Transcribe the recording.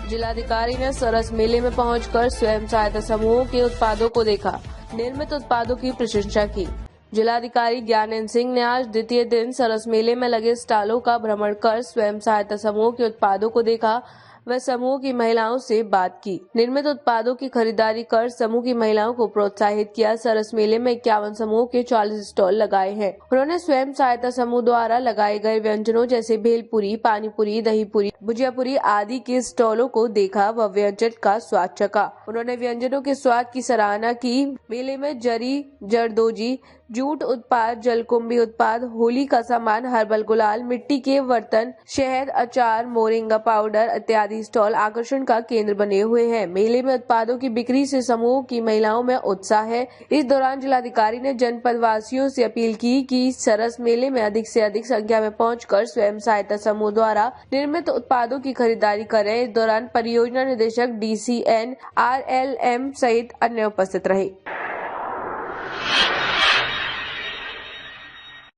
जिलाधिकारी ने सरस मेले में पहुंचकर स्वयं सहायता समूहों के उत्पादों को देखा, निर्मित उत्पादों की प्रशंसा की। जिलाधिकारी ज्ञानेंद्र सिंह ने आज द्वितीय दिन सरस मेले में लगे स्टॉलों का भ्रमण कर स्वयं सहायता समूहों के उत्पादों को देखा व समूह की महिलाओं से बात की। निर्मित उत्पादों की खरीदारी कर समूह की महिलाओं को प्रोत्साहित किया। सरस मेले में 51 समूह के 40 स्टॉल लगाए हैं। उन्होंने स्वयं सहायता समूह द्वारा लगाए गए व्यंजनों जैसे भेलपुरी, पानीपुरी, दहीपुरी, भुजियापुरी आदि के स्टॉलों को देखा व व्यंजन का स्वाद चखा। उन्होंने व्यंजनों के स्वाद की सराहना की। मेले में जरी, जरदोजी, जूट उत्पाद, जलकुंभी उत्पाद, होली का सामान, हर्बल गुलाल, मिट्टी के बर्तन, शहद, अचार, मोरिंगा पाउडर इत्यादि स्टॉल आकर्षण का केंद्र बने हुए हैं। मेले में उत्पादों की बिक्री से समूह की महिलाओं में उत्साह है। इस दौरान जिलाधिकारी ने जनपद वासियों से अपील की कि सरस मेले में अधिक से अधिक संख्या में पहुंचकर स्वयं सहायता समूह द्वारा निर्मित उत्पादों की खरीदारी करें। इस दौरान परियोजना निदेशक DCN RLM सहित अन्य उपस्थित रहे।